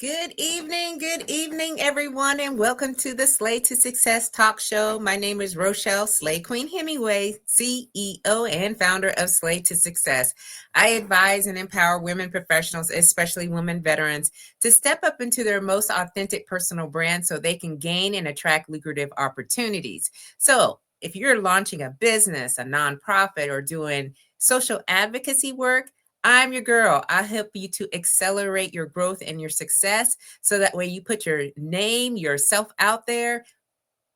Good evening, everyone, and welcome to the Slay to Success Talk Show. My name is Rochelle Slay Queen Hemingway, CEO and founder of Slay to Success. I advise and empower women professionals, especially women veterans, to step up into their most authentic personal brand so they can gain and attract lucrative opportunities. So, if you're launching a business, a nonprofit, or doing social advocacy work, I'm your girl. I'll help you to accelerate your growth and your success so that way you put your name, yourself out there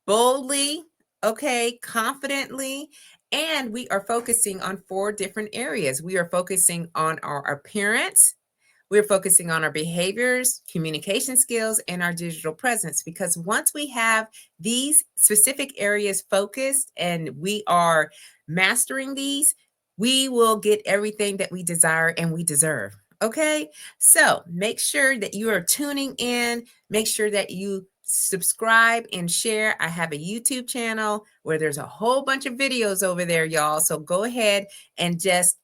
boldly, okay, confidently. And we are focusing on 4 different areas. We are focusing on our appearance, we're focusing on our behaviors, communication skills, and our digital presence. Because once we have these specific areas focused and we are mastering these, we will get everything that we desire and we deserve. Okay, so make sure that you are tuning in. Make sure that you subscribe and share. I have a YouTube channel where there's a whole bunch of videos over there, y'all. So go ahead and just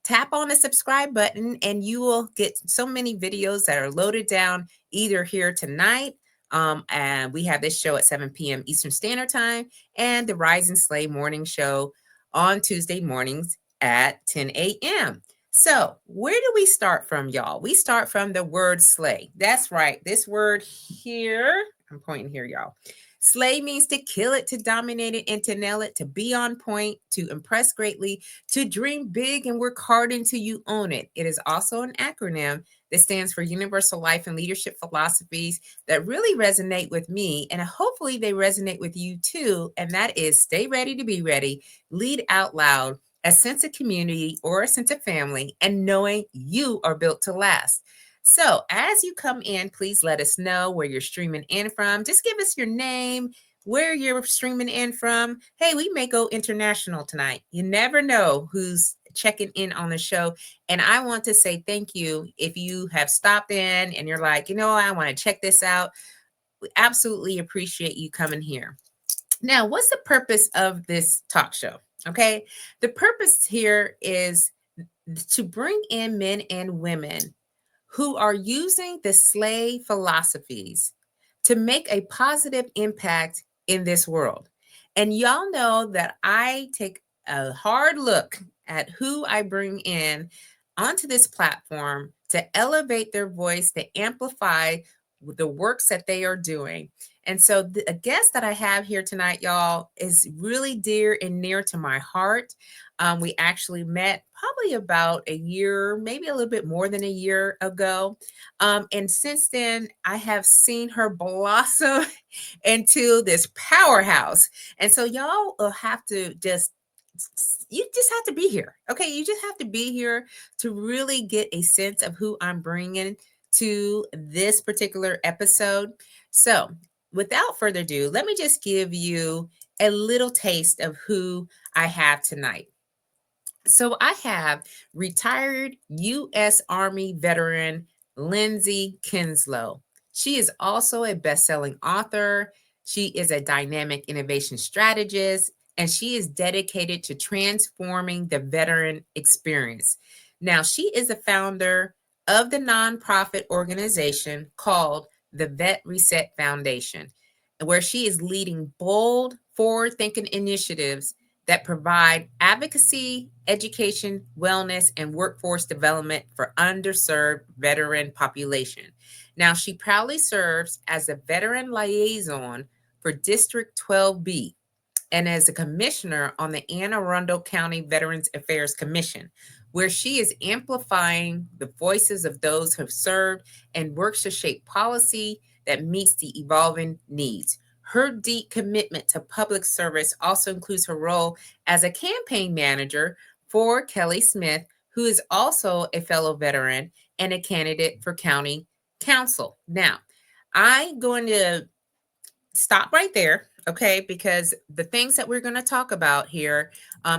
tap on the subscribe button and you will get so many videos that are loaded down either here tonight. And we have this show at 7 p.m. Eastern Standard Time and the Rise and Slay morning show on Tuesday mornings at 10 a.m. So where do we start from, y'all? We start from the word slay. That's right. This word here, I'm pointing here, y'all. Slay means to kill it, to dominate it, and to nail it, to be on point, to impress greatly, to dream big and work hard until you own it. It is also an acronym that stands for Universal Life and Leadership Philosophies that really resonate with me, and hopefully they resonate with you too. And that is stay ready to be ready, lead out loud, a sense of community or a sense of family, and knowing you are built to last. So as you come in, please let us know where you're streaming in from. Just give us your name, where you're streaming in from. Hey, we may go international tonight. You never know who's checking in on the show. And I want to say thank you if you have stopped in and you're like, I want to check this out. We absolutely appreciate you coming here. Now, what's the purpose of this talk show? Okay. The purpose here is to bring in men and women who are using the slay philosophies to make a positive impact in this world. And y'all know that I take a hard look at who I bring in onto this platform to elevate their voice, to amplify the works that they are doing. And so the guest that I have here tonight, y'all, is really dear and near to my heart. We actually met probably about a year, maybe a little bit more than a year ago. And since then, I have seen her blossom into this powerhouse. And so y'all will have to you just have to be here. Okay. You just have to be here to really get a sense of who I'm bringing to this particular episode. So without further ado, let me just give you a little taste of who I have tonight. So I have retired U.S. Army veteran Lindsay Kinslow. She is also a best-selling author. She is a dynamic innovation strategist, and she is dedicated to transforming the veteran experience. Now, she is the founder of the nonprofit organization called the VetReset Foundation, where she is leading bold, forward-thinking initiatives that provide advocacy, education, wellness, and workforce development for underserved veteran population. Now, she proudly serves as a Veteran Liaison for District 12B and as a commissioner on the Arundel County Veterans Affairs Commission, where she is amplifying the voices of those who have served and works to shape policy that meets the evolving needs. Her deep commitment to public service also includes her role as a campaign manager for Kelly Smith, who is also a fellow veteran and a candidate for county council. Now, I'm going to stop right there, okay, because the things that we're going to talk about here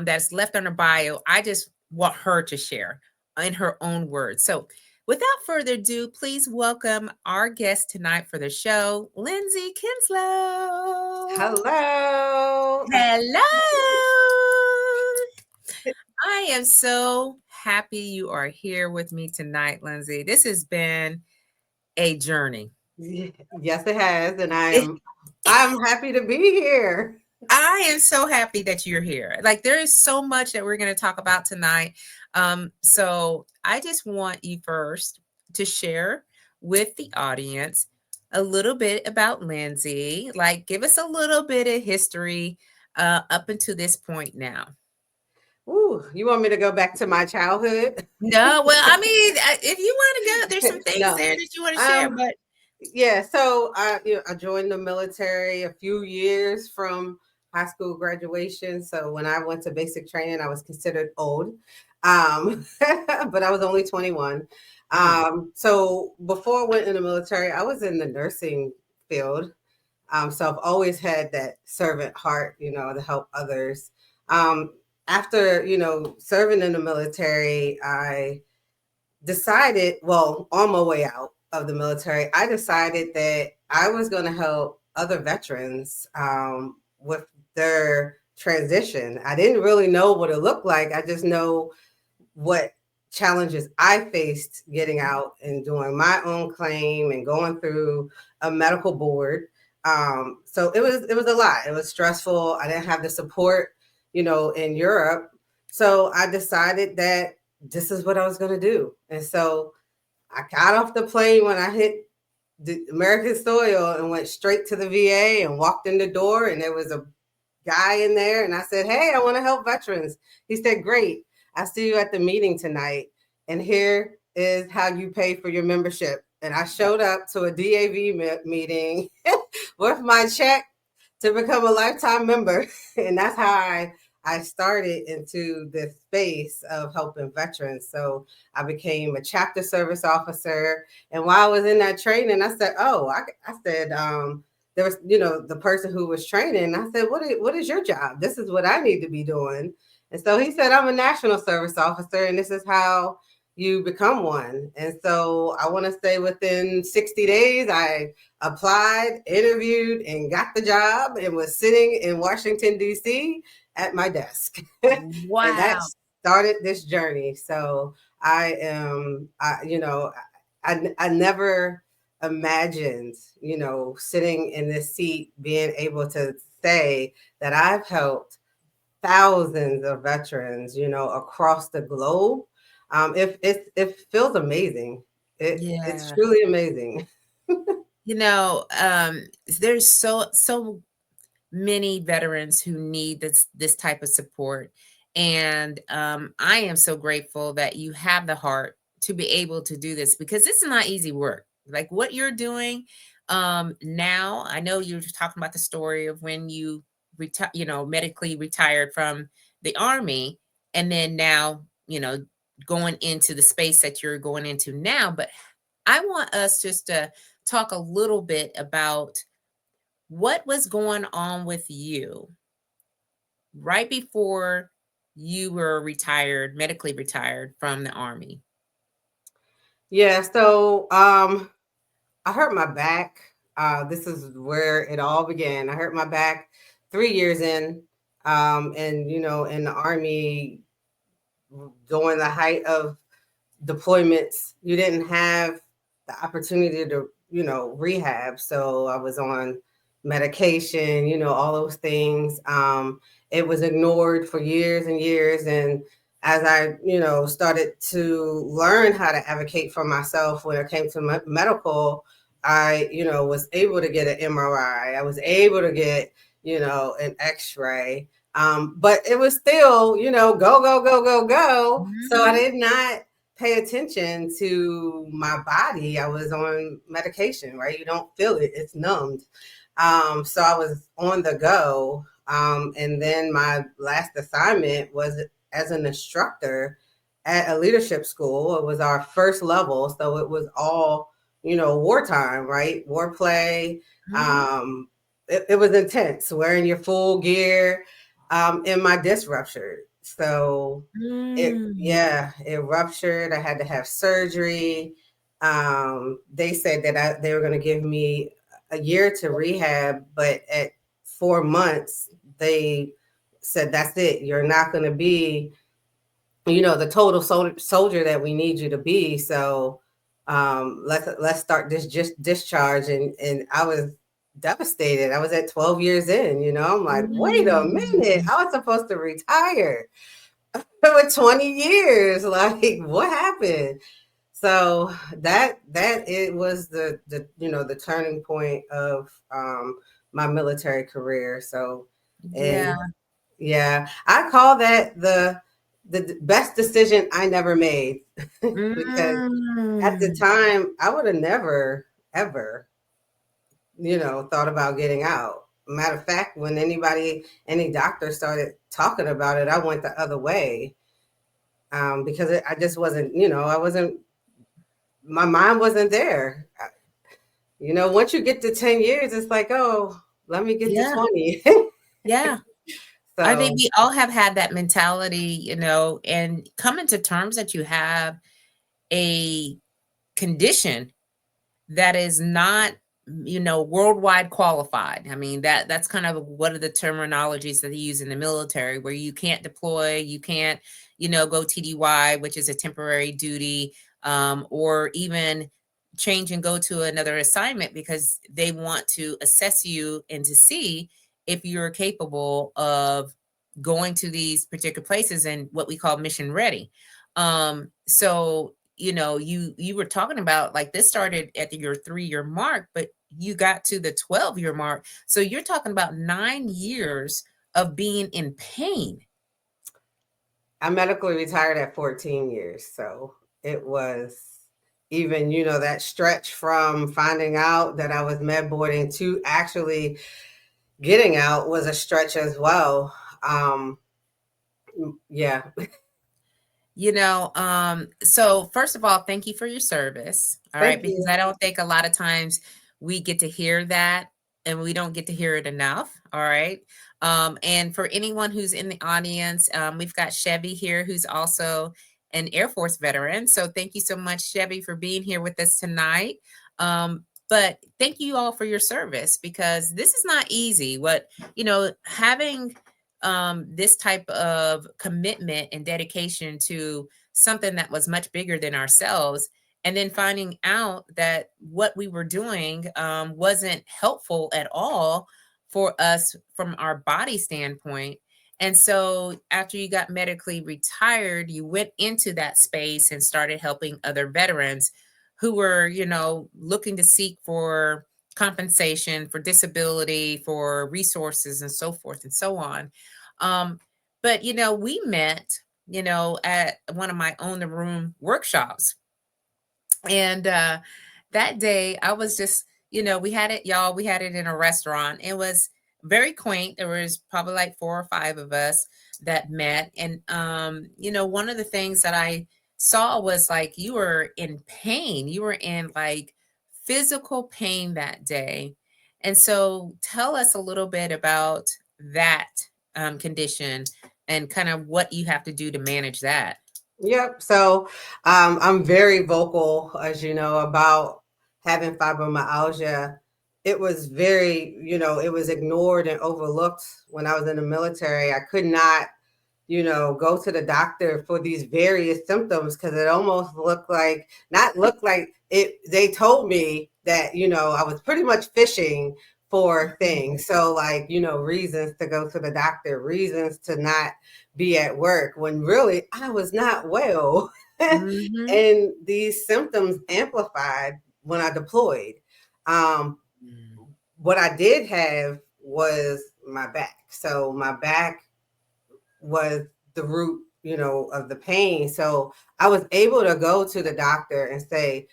that's left on her bio, I just want her to share in her own words. So without further ado, please welcome our guest tonight for the show, Lindsay Kinslow. Hello. Hello. I am so happy you are here with me tonight, Lindsay. This has been a journey. Yes, it has, and I'm happy to be here. I am so happy that you're here. Like, there is so much that we're going to talk about tonight. So I just want you first to share with the audience a little bit about Lindsay. Like, give us a little bit of history up until this point now. Ooh, you want me to go back to my childhood? No, well, I mean, if you want to go, there's some things No. there that you want to share, but Yeah, so I joined the military a few years from high school graduation. So when I went to basic training, I was considered old, but I was only 21. mm, So before I went in the military, I was in the nursing field. So I've always had that servant heart, to help others. Um, After serving in the military, I decided, well, on my way out of the military, I decided that I was going to help other veterans with their transition. I didn't really know what it looked like. I just know what challenges I faced getting out and doing my own claim and going through a medical board. So it was a lot. It was stressful. I didn't have the support, in Europe. So I decided that this is what I was going to do. And so I got off the plane when I hit the American soil and went straight to the VA and walked in the door, and there was a guy in there, and I said, "Hey, I want to help veterans." He said, "Great. I see you at the meeting tonight, and here is how you pay for your membership." And I showed up to a DAV meeting with my check to become a lifetime member, and that's how I started into this space of helping veterans. So I became a chapter service officer, and while I was in that training, I said, "Oh, I said." There was, the person who was training. I said, what is your job? This is what I need to be doing. And so he said, I'm a national service officer, and this is how you become one. And so I want to say within 60 days, I applied, interviewed, and got the job and was sitting in Washington, D.C. at my desk. And that wow. started this journey. So I am, I never imagined, sitting in this seat, being able to say that I've helped thousands of veterans, across the globe. It feels amazing. It's Yeah. truly amazing. You know, there's so many veterans who need this type of support, and I am so grateful that you have the heart to be able to do this, because it's not easy work. Like what you're doing now. I know you're talking about the story of when you medically retired from the army, and then now going into the space that you're going into now. But I want us just to talk a little bit about what was going on with you right before you were retired, medically retired from the army. Yeah. So I hurt my back. This is where it all began. I hurt my back 3 years in. And in the army, during the height of deployments, you didn't have the opportunity to, rehab. So I was on medication, all those things. It was ignored for years and years. And as I, started to learn how to advocate for myself when it came to medical, I, was able to get an MRI. I was able to get, an X-ray. But it was still, go, go, go, go, go. So I Mhm. did not pay attention to my body. I was on medication, right? You don't feel it, it's numbed. So I was on the go. And then my last assignment was as an instructor at a leadership school. It was our first level. So it was all, wartime, right? War play. Mhm. It was intense, wearing your full gear, and my disc ruptured. So Mm. it ruptured. I had to have surgery. They said that they were going to give me a year to rehab, but at 4 months, they said, that's it. You're not going to be, the total soldier that we need you to be. So Let's start this just discharge. And I was devastated. I was at 12 years in, I'm like, wait a minute, Mm. I was supposed to retire for 20 years. Like, what happened? So that it was the turning point of my military career. So, and Yeah. yeah, I call that the best decision I never made because at the Mm. time I would have never ever thought about getting out. Matter of fact, when any doctor started talking about it, I went the other way, because I just wasn't, I wasn't, my mind wasn't there. Once you get to 10 years, it's like, oh, let me get to Yeah. 20. Yeah. I think So, we all have had that mentality, and coming to terms that you have a condition that is not, worldwide qualified. I mean, that's kind of one of the terminologies that they use in the military, where you can't deploy, you can't, go TDY, which is a temporary duty, or even change and go to another assignment because they want to assess you and to see if you're capable of going to these particular places and what we call mission ready. So you were talking about, like, this started at your 3-year mark, but you got to the 12-year mark. So you're talking about 9 years of being in pain. I medically retired at 14 years. So it was even, that stretch from finding out that I was med boarding to actually getting out was a stretch as well. Yeah. So first of all, thank you for your service. All right, Thank because you. I don't think a lot of times we get to hear that, and we don't get to hear it enough. All right. And for anyone who's in the audience, we've got Chevy here, who's also an Air Force veteran. So thank you so much, Chevy, for being here with us tonight. But thank you all for your service, because this is not easy. Having this type of commitment and dedication to something that was much bigger than ourselves, and then finding out that what we were doing wasn't helpful at all for us from our body standpoint. And so after you got medically retired, you went into that space and started helping other veterans who were, looking to seek for compensation for disability, for resources, and so forth and so on. um, but we met, at one of my own the room workshops. And that day I was just, we had it, y'all, we had it in a restaurant. It was very quaint. There was probably like 4 or 5 of us that met. And one of the things that I saw was, like, you were in pain. You were in, like, physical pain that day. And so tell us a little bit about that condition and kind of what you have to do to manage that. Yep. So I'm very vocal, as you know, about having fibromyalgia. It was very, it was ignored and overlooked when I was in the military. I could not, go to the doctor for these various symptoms because it almost looked like, not looked like it, they told me that, I was pretty much fishing for things. So, like, reasons to go to the doctor, reasons to not be at work when really I was not well. Mm-hmm. And these symptoms amplified when I deployed. Um, what I did have was my back. So my back was the root, of the pain. So I was able to go to the doctor and say,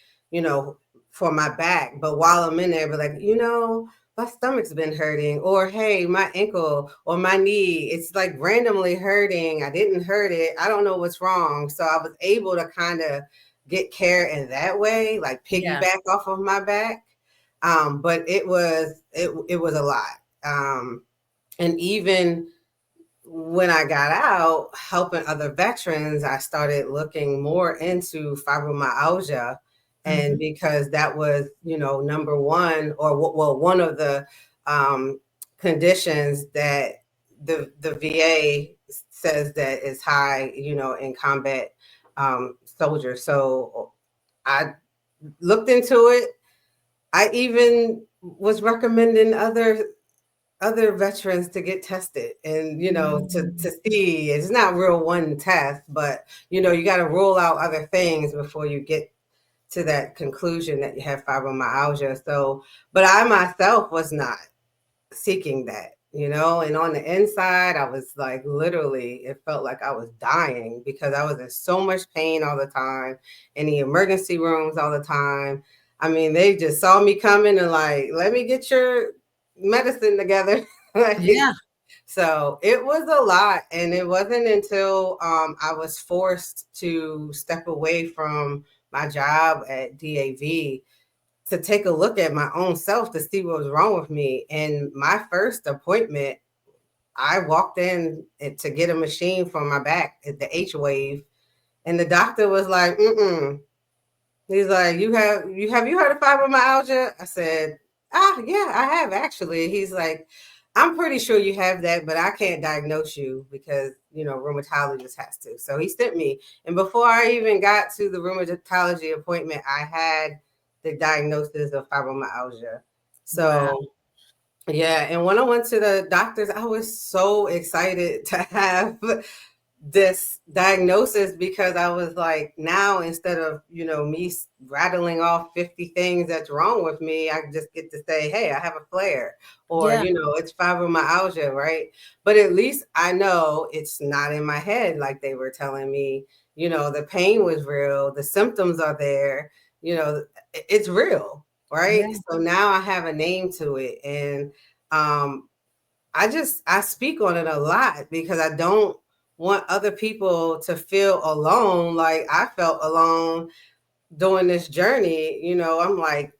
for my back, but while I'm in there, be like, my stomach's been hurting, or hey, my ankle or my knee, it's like randomly hurting. I didn't hurt it. I don't know what's wrong. So I was able to kind of get care in that way, like Yeah. piggyback off of my back. But it was a lot. And even when I got out helping other veterans, I started looking more into fibromyalgia. And Mm-hmm. because that was, number one, or well, one of the conditions that the VA says that is high, in combat soldiers. So I looked into it. I even was recommending other veterans to get tested, and to see it's not real one test, but you got to rule out other things before you get to that conclusion that you have fibromyalgia. So, but I myself was not seeking that, and on the inside, I was like, literally, it felt like I was dying because I was in so much pain all the time, in the emergency rooms all the time. I mean, they just saw me coming and like, let me get your medicine together. Like, Yeah. so it was a lot. And it wasn't until I was forced to step away from my job at DAV to take a look at my own self to see what was wrong with me. And my first appointment, I walked in to get a machine for my back at the H wave, and the doctor was like, "Mm-mm." He's like, you heard of fibromyalgia?" I said, yeah, I have actually." He's like, "I'm pretty sure you have that, but I can't diagnose you because rheumatologist has to." So he sent me, and before I even got to the rheumatology appointment, I had the diagnosis of fibromyalgia. Wow. So yeah, and when I went to the doctors, I was so excited to have this diagnosis because I was like, now instead of me rattling off 50 things that's wrong with me, I just get to say, hey, I have a flare, or Yeah. it's fibromyalgia, right? But at least I know it's not in my head like they were telling me. The pain was real, the symptoms are there, it's real, right? Yeah. So now I have a name to it, and um I speak on it a lot because I don't want other people to feel alone like I felt alone doing this journey. I'm like,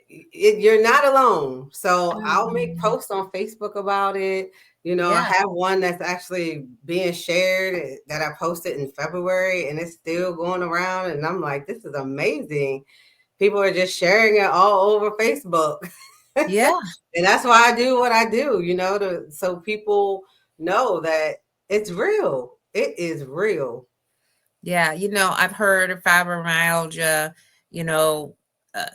you're not alone. So I'll make Um, posts on Facebook about it. I yeah. have one that's actually being shared that I posted in February, and it's still going around. And I'm like, this is amazing. People are just sharing it all over Facebook. Yeah. And that's why I do what I do, so people know that it's real. It is real. Yeah. I've heard of fibromyalgia, you know,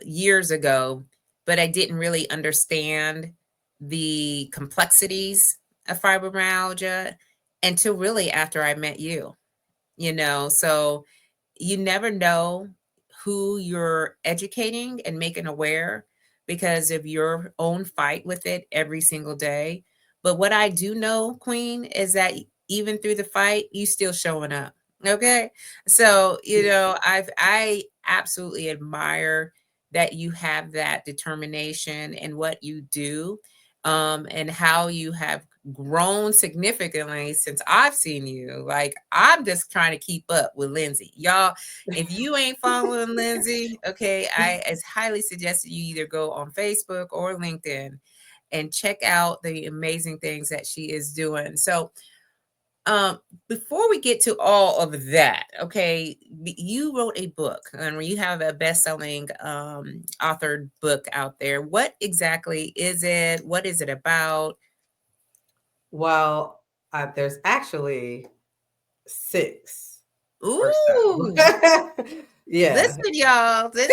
years ago, but I didn't really understand the complexities of fibromyalgia until really after I met you. So you never know who you're educating and making aware because of your own fight with it every single day. But what I do know, Queen, is that even through the fight, you still showing up. Okay. So, I absolutely admire that you have that determination in what you do, and how you have grown significantly since I've seen you. Like, I'm just trying to keep up with Lindsay. Y'all, if you ain't following Lindsay, okay, I as highly suggest that you either go on Facebook or LinkedIn and check out the amazing things that she is doing. So, um, before we get to all of that, okay, you wrote a book and you have a best-selling authored book out there. What exactly is it? What is it about? Well, there's actually six or so. Ooh, Yeah. listen, y'all. This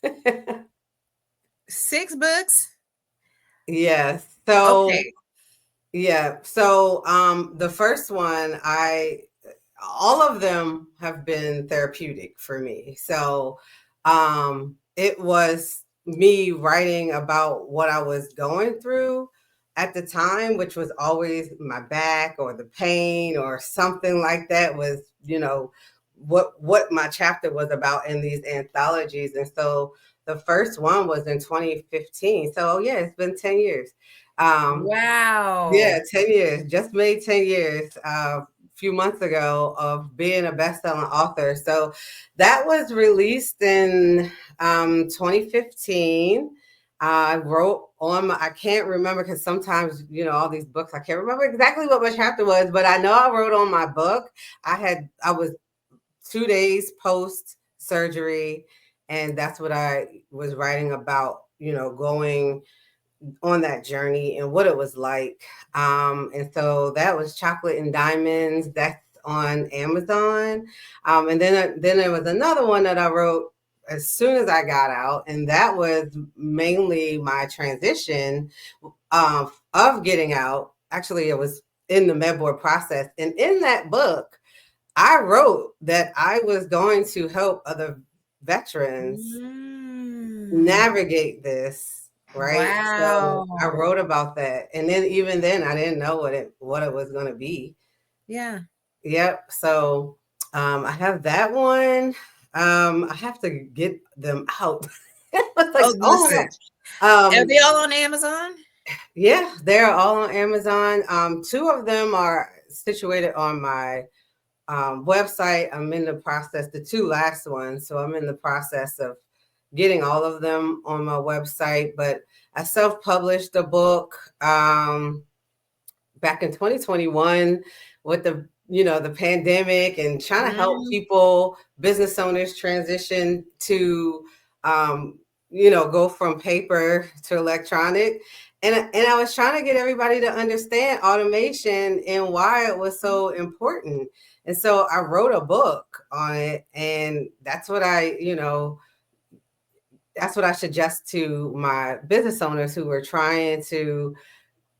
look, 6 books. Yeah. So Okay. yeah. So the first one, all of them have been therapeutic for me. So it was me writing about what I was going through at the time, which was always my back or the pain or something like that was, what my chapter was about in these anthologies. And so the first one was in 2015. So yeah, it's been 10 years. Yeah, Wow. 10 years. Just made 10 years a few months ago of being a best-selling author. So that was released in 2015. I wrote on my, I can't remember because sometimes, all these books, I can't remember exactly what my chapter was, but I know I wrote on my book. I was 2 days post surgery, and that's what I was writing about, going on that journey and what it was like. And so that was Chocolate and Diamonds. That's on Amazon. And then there was another one that I wrote as soon as I got out, and that was mainly my transition of getting out. Actually, it was in the med board process, and in that book, I wrote that I was going to help other veterans navigate this, right? So I Wow. wrote about that, and then even then, I didn't know what it was going to be. Yeah. Yep. So I have that one. I have to get them out. It's like, Oh, oh my listen. gosh. Are they all on Amazon? Yeah, they're all on Amazon. Two of them are situated on my website. I'm in the process, the two last ones. So I'm in the process of getting all of them on my website. But I self-published a book back in 2021 with the pandemic and trying to help people, business owners, transition to go from paper to electronic. And I was trying to get everybody to understand automation and why it was so important. And so I wrote a book on it, and that's what I suggest to my business owners who were trying to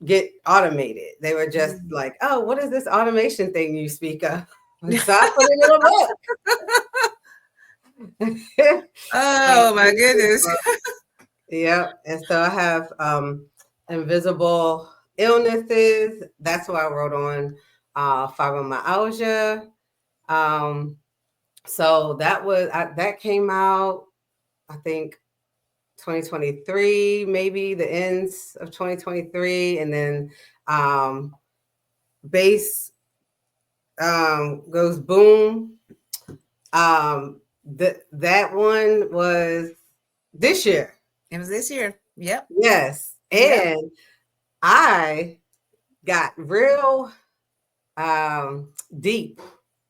get automated. They were just like, oh, what is this automation thing you speak of? So I put it in a book. Oh my goodness. Yep. And so I have invisible illnesses. That's what I wrote on fibromyalgia. So that came out, I think, 2023, maybe the ends of 2023, and then base goes boom. That one was this year. It was this year. Yep. Yes. Yep. And I got real deep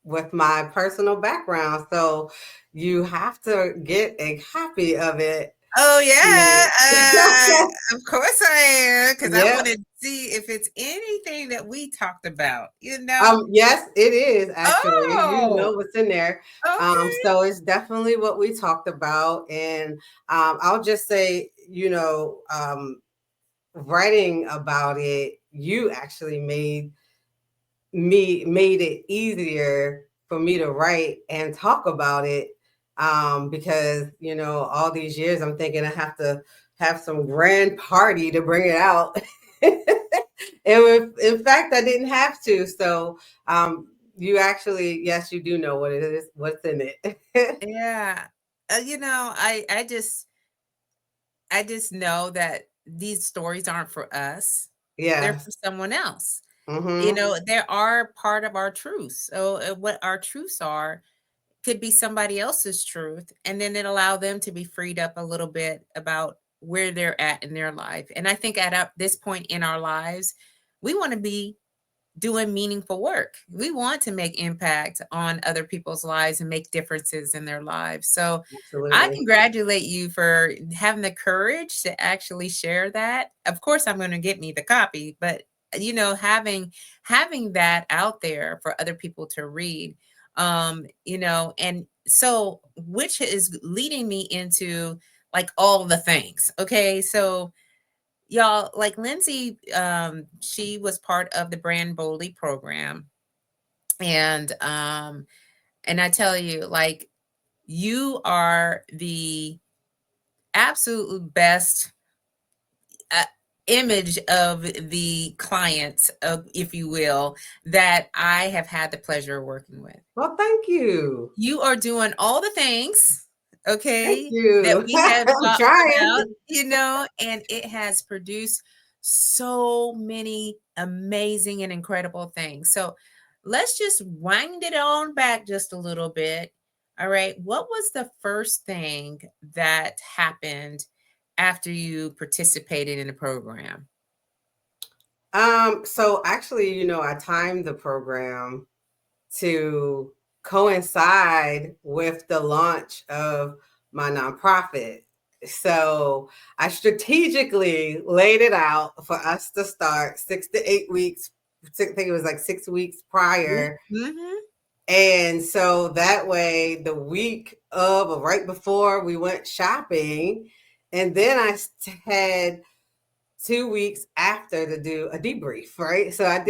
with my personal background. So you have to get a copy of it. Oh Yeah. yeah, of course I am, because I Yep. want to see if it's anything that we talked about. Yes, it is actually. You know Oh, what's in there. okay. So it's definitely what we talked about. And I'll just say, writing about it, you actually made it easier for me to write and talk about it. Because all these years I'm thinking I have to have some grand party to bring it out. And in fact, I didn't have to. So you actually, yes, you do know what it is, what's in it. Yeah. I just know that these stories aren't for us. They're Yes. for someone else. Mm-hmm. They are part of our truths. So what our truths are could be somebody else's truth, and then it allow them to be freed up a little bit about where they're at in their life. And I think at this point in our lives, we want to be doing meaningful work. We want to make impact on other people's lives and make differences in their lives. So I Absolutely. congratulate you for having the courage to actually share that. Of course, I'm going to get me the copy, but having that out there for other people to read, and so which is leading me into like all the things. Okay, so y'all, like Lindsay, she was part of the Brand Boldly program, and I tell you, like, you are the absolute best uh, image of the clients, if you will, that I have had the pleasure of working with. Well, thank you. You are doing all the things, Thank okay, that you. we have I'm talked trying. about, and it has produced so many amazing and incredible things. So let's just wind it on back just a little bit. All right. What was the first thing that happened after you participated in the program? So actually, I timed the program to coincide with the launch of my nonprofit. So I strategically laid it out for us to start 6 to 8 weeks. I think it was like 6 weeks prior. Mm-hmm. And so that way, the week of or right before we went shopping, and then I had 2 weeks after to do a debrief, right? So Yep.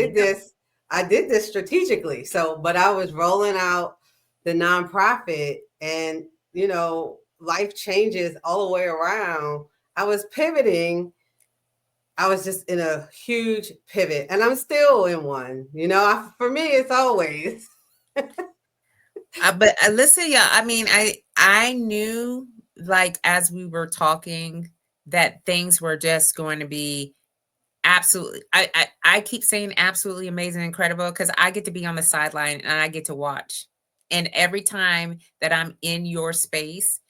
I did this strategically. So, but I was rolling out the nonprofit and, life changes all the way around. I was pivoting. I was just in a huge pivot and I'm still in one, for me, it's always. But listen, yeah, I mean, I knew, like, as we were talking, that things were just going to be absolutely, I keep saying absolutely amazing, incredible, because I get to be on the sideline and I get to watch. And every time that I'm in your space,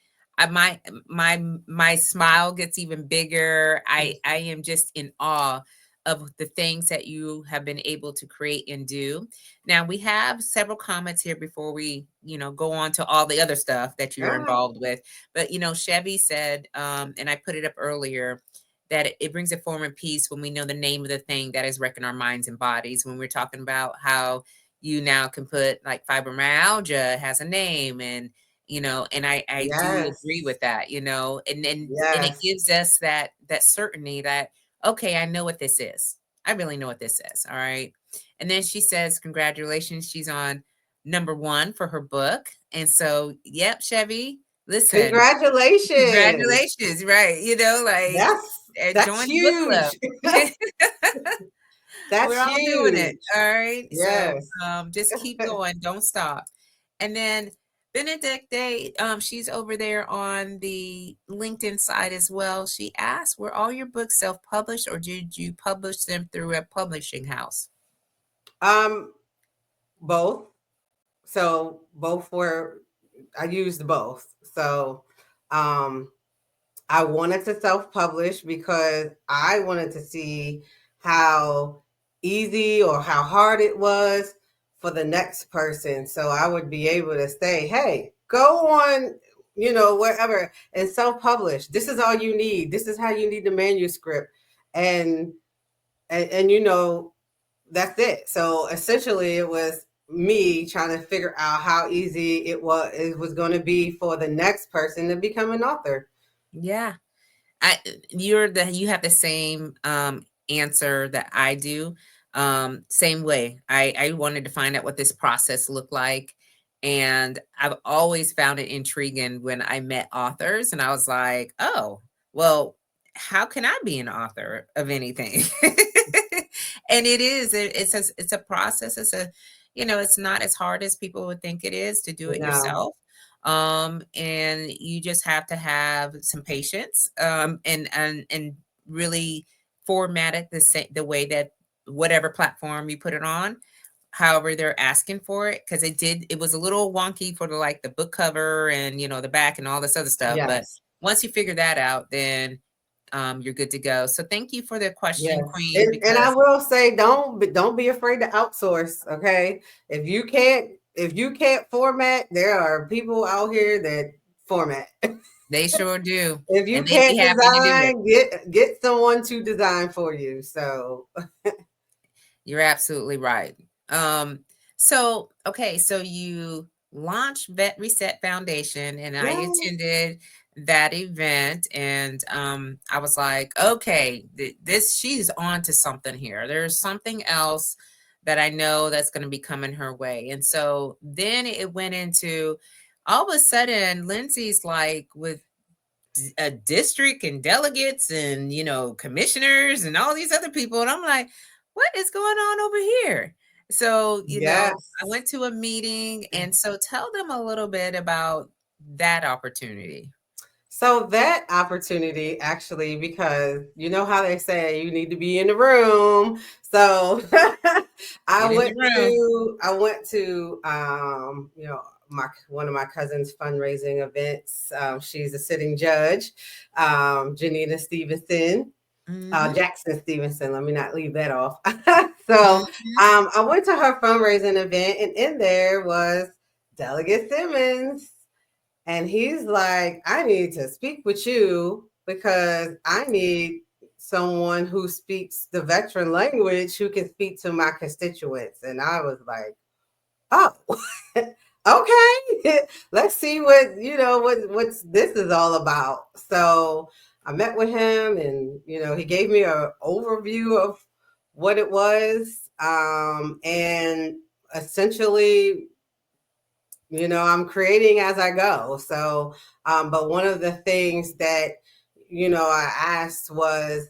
my smile gets even bigger. I am just in awe of the things that you have been able to create and do. Now we have several comments here before we, go on to all the other stuff that you're Ah, involved with. But Chevy said, and I put it up earlier, that it brings a form of peace when we know the name of the thing that is wrecking our minds and bodies. When we're talking about how you now can put, like, fibromyalgia has a name, and and I do agree yes, with that, and it yes. gives us that certainty that, okay, I know what this is. I really know what this is. All right. And then she says, congratulations, she's on #1 for her book. And so, yep, Chevy, listen, Congratulations. congratulations, right? Like, That's join the book club. huge. That's We're all doing it. huge. All right. So Yes. just keep going. Don't stop. And then Benedicte, she's over there on the LinkedIn side as well. She asked, were all your books self-published or did you publish them through a publishing house? Um, both. So both were, I used both. So um I wanted to self-publish because I wanted to see how easy or how hard it was for the next person. So I would be able to say, hey, go on, wherever and self-publish. This is all you need. This is how you need the manuscript. And that's it. So essentially it was me trying to figure out how easy it was going to be for the next person to become an author. Yeah. You have the same answer that I do. Same way. I wanted to find out what this process looked like. And I've always found it intriguing when I met authors and I was like, oh, well, how can I be an author of anything? And it's a process. It's not as hard as people would think it is to do it No. yourself. And you just have to have some patience, and really format it the way that whatever platform you put it on, however they're asking for it, because it was a little wonky for the book cover and the back and all this other stuff. But Yes. once you figure that out, then you're good to go. So thank you for the question, Yes. Queen, And I because will say, don't be afraid to outsource. Okay. If you can't format, there are people out here that format. they sure do, If you and they'd be can't happy to do it. design, get someone to design for you. So You're absolutely right. So you launched VetReset Foundation, and I yeah, attended that event, and I was like, okay, this she's on to something here. There's something else that I know that's going to be coming her way. And so then it went into, all of a sudden, Lindsay's like with a district and delegates and commissioners and all these other people, and I'm like, what is going on over here? So I yes. went to a meeting, and so tell them a little bit about that opportunity. So that opportunity actually, because you know how they say you need to be in the room. So Get in the room. I went to my one of my cousin's fundraising events. She's a sitting judge, Janina Stevenson. Hmm. Jackson Stevenson. Let me not leave that off. So Hmm. I went to her fundraising event, and in there was Delegate Simmons. And he's like, I need to speak with you because I need someone who speaks the veteran language who can speak to my constituents. And I was like, oh, okay. Let's see what's this is all about. So I met with him, and he gave me an overview of what it was, and essentially, I'm creating as I go. So, but one of the things that I asked was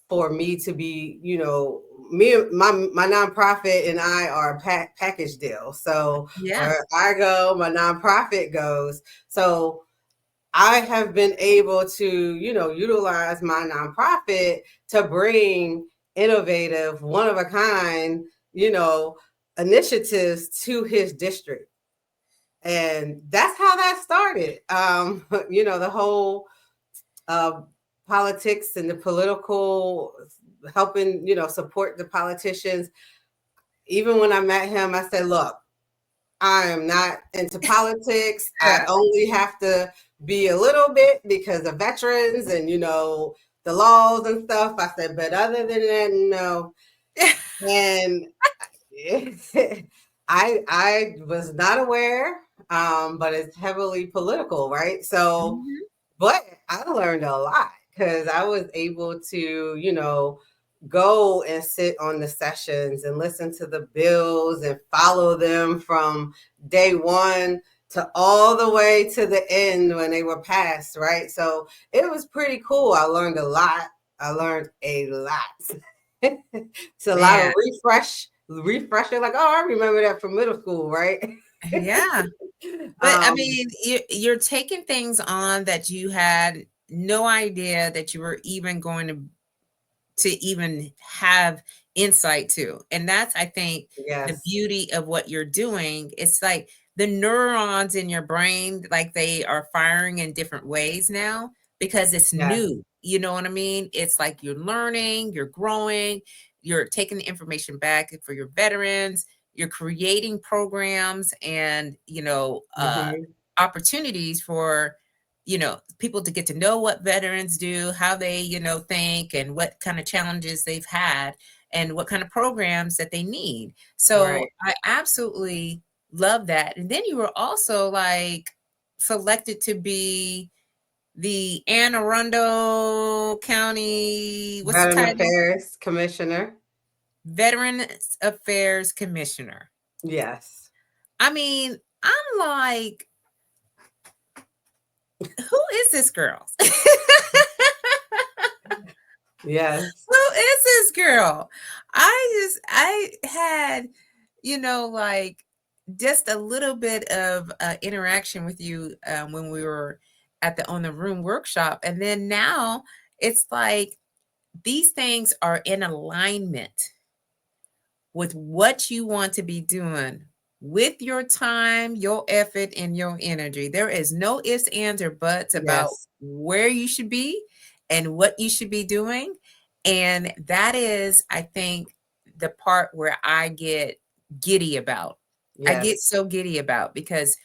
for me to be, my nonprofit and I are a package deal. So Yeah. where I go, my nonprofit goes. So I have been able to, utilize my nonprofit to bring innovative, one of a kind, initiatives to his district. And that's how that started. The whole uh, politics and the political, helping, support the politicians. Even when I met him, I said, look, I am not into politics. I Yeah. only have to be a little bit because of veterans and, the laws and stuff. I said, but other than that, no. And I was not aware, but it's heavily political, right? So, Mhm. but I learned a lot because I was able to, go and sit on the sessions and listen to the bills and follow them from day one to all the way to the end when they were passed, right? So it was pretty cool. I learned a lot. I learned a lot. It's a lot of Man. refresher, like, oh, I remember that from middle school, right? Yeah. But I um, mean, you're taking things on that you had no idea that you were even going to even have insight to. And that's, I think, the yes, beauty of what you're doing. It's like the neurons in your brain, like they are firing in different ways now because it's yes, new. You know what I mean? It's like you're learning, you're growing, you're taking the information back for your veterans, you're creating programs and, hmm, opportunities for people to get to know what veterans do, how they, think, and what kind of challenges they've had, and what kind of programs that they need. So right. I absolutely love that. And then you were also like selected to be the Anne Arundel County, what's the Veteran title? Affairs Commissioner. Veteran Affairs Commissioner. Yes, I mean, I'm like, who is this girl? yes, Who is this girl? I had, like just a little bit of interaction with you when we were at the On the Room workshop. And then now it's like these things are in alignment with what you want to be doing with your time, your effort, and your energy. There is no ifs, ands, or buts about yes, where you should be and what you should be doing. And that is, I think, the part where I get giddy about. I get yes. so giddy about because,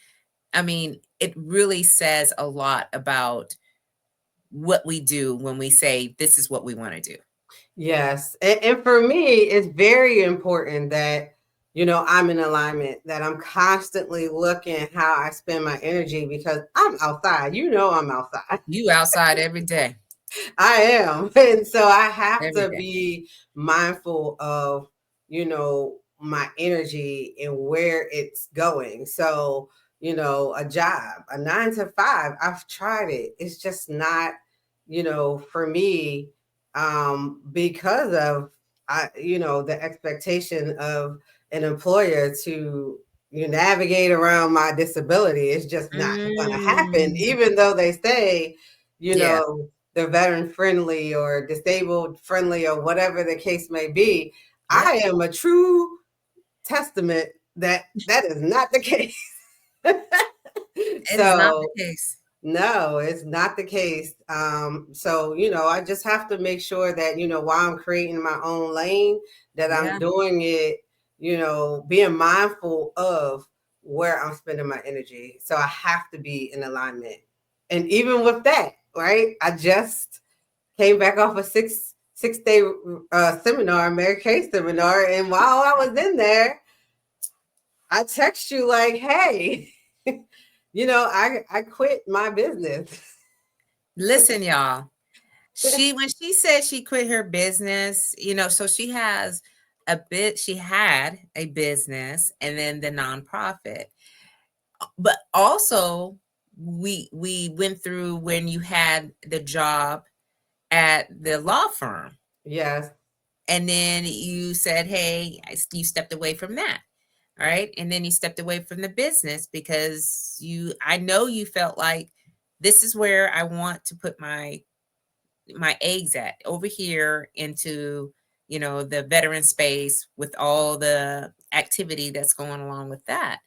I mean, it really says a lot about what we do when we say this is what we want to do. Yes. And for me, it's very important that, I'm in alignment, that I'm constantly looking how I spend my energy because I'm outside. I'm outside. You outside every day, I am. And so I have every to day. be mindful of, my energy and where it's going. So, a job, a 9 to 5, I've tried it. It's just not, for me, because of the expectation of an employer to navigate around my disability. It's just not gonna happen, Mm, even though they say, you yeah, know, they're veteran friendly or disabled friendly or whatever the case may be. yep. I am a true testament that that is not the case. It is not So the case. no, it's not the case. So I just have to make sure that while I'm creating my own lane, that I'm Yeah, doing it, being mindful of where I'm spending my energy. So I have to be in alignment. And even with that, right? I just came back off a 6 day seminar, Mary Kay seminar, and while I was in there, I text you like, hey, I quit my business. Listen, y'all. When she said she quit her business, so she had a business and then the nonprofit. But also we went through when you had the job at the law firm. Yes. And then you said, hey, you stepped away from that. All right. And then you stepped away from the business because I know you felt like this is where I want to put my eggs at, over here into, the veteran space with all the activity that's going along with that.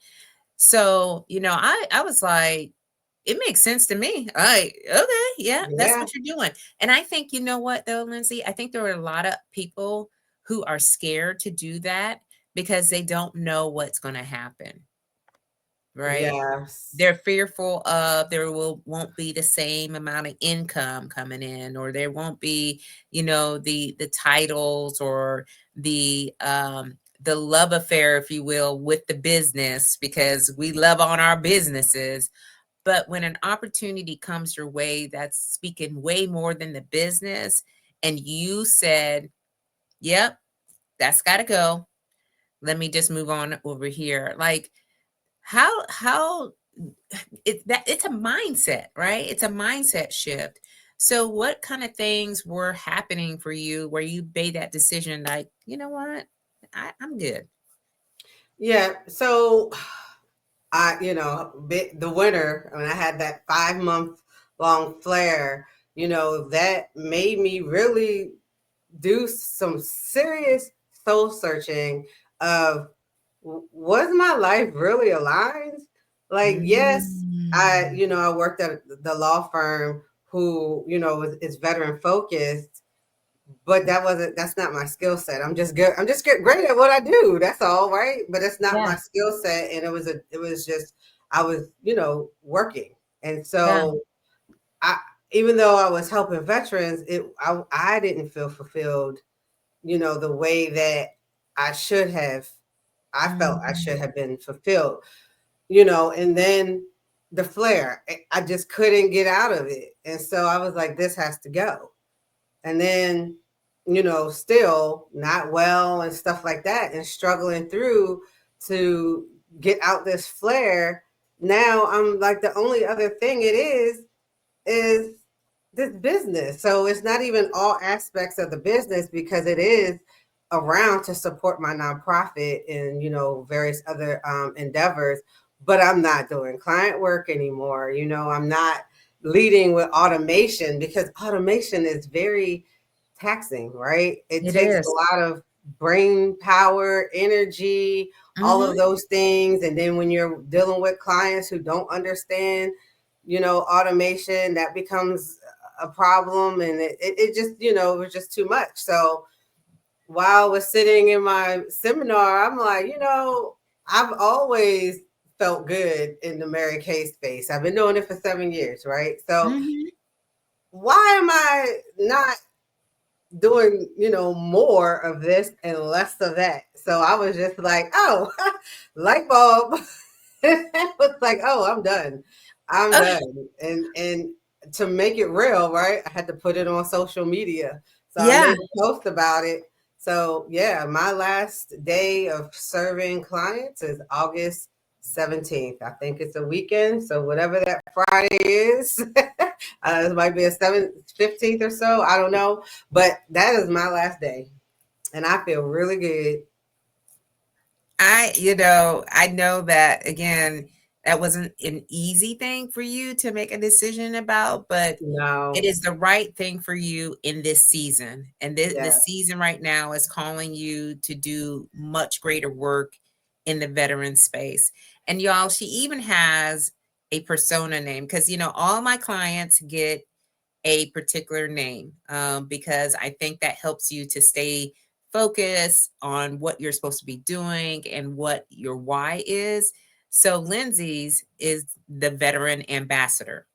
So, I was like, it makes sense to me. Okay, yeah, that's Yeah. what you're doing. And I think, you know what though, Lindsay, I think there are a lot of people who are scared to do that because they don't know what's going to happen, right? Yes. They're fearful of won't be the same amount of income coming in, or there won't be, the titles or the love affair, if you will, with the business, because we love on our businesses. But when an opportunity comes your way that's speaking way more than the business, and you said, yep, that's got to go. Let me just move on over here. Like, how it's a mindset, right? It's a mindset shift. So what kind of things were happening for you where you made that decision, like, you know what, I'm good? Yeah. So the winter, when I had that 5 month long flare, that made me really do some serious soul searching of, was my life really aligned? Like, yes, Mm. I worked at the law firm who, is veteran focused, but that's not my skill set. I'm just good. I'm just great at what I do. That's all, right? But it's not Yeah, my skill set. And it was just, I was, working. And yeah. so I, even though I was helping veterans, I didn't feel fulfilled, the way that I should have. I felt I should Mhm. have been fulfilled, and then the flare, I just couldn't get out of it. And so I was like, this has to go. And then, still not well and stuff like that, and struggling through to get out this flare. Now I'm like, the only other thing it is this business. So it's not even all aspects of the business, because it is around to support my nonprofit and, various other endeavors. But I'm not doing client work anymore. I'm not leading with automation, because automation is very taxing, right? It It takes a is. lot of brain power, energy, all of Mhm. those things. And then when you're dealing with clients who don't understand, automation, that becomes a problem. And it just, it was just too much. So while I was sitting in my seminar, I'm like, I've always felt good in the Mary Kay space. I've been doing it for 7 years, right? So Mhm. why am I not doing, more of this and less of that? So I was just like, oh, light bulb. It was like, oh, I'm done. I'm Oh, done. And to make it real, right? I had to put it on social media. So I yeah. made a post about it. So yeah, my last day of serving clients is August 17th. I think it's a weekend. So whatever that Friday is, it might be a 15th or so. I don't know. But that is my last day. And I feel really good. I know that, again, that wasn't an easy thing for you to make a decision about, but it No. is the right thing for you in this season. And this Yeah. season right now is calling you to do much greater work in the veteran space. And y'all, she even has a persona name, because, all my clients get a particular name, because I think that helps you to stay focused on what you're supposed to be doing and what your why is. So Lindsay's is the veteran ambassador.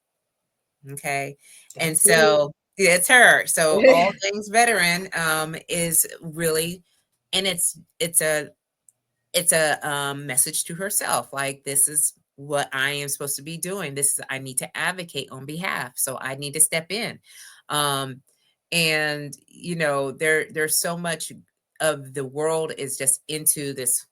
Okay. And That's me. so it's her. So all things veteran is really, and it's a it's a message to herself, like, this is what I am supposed to be doing. This is, I need to advocate on behalf, so I need to step in. Um, and there's so much of the world is just into this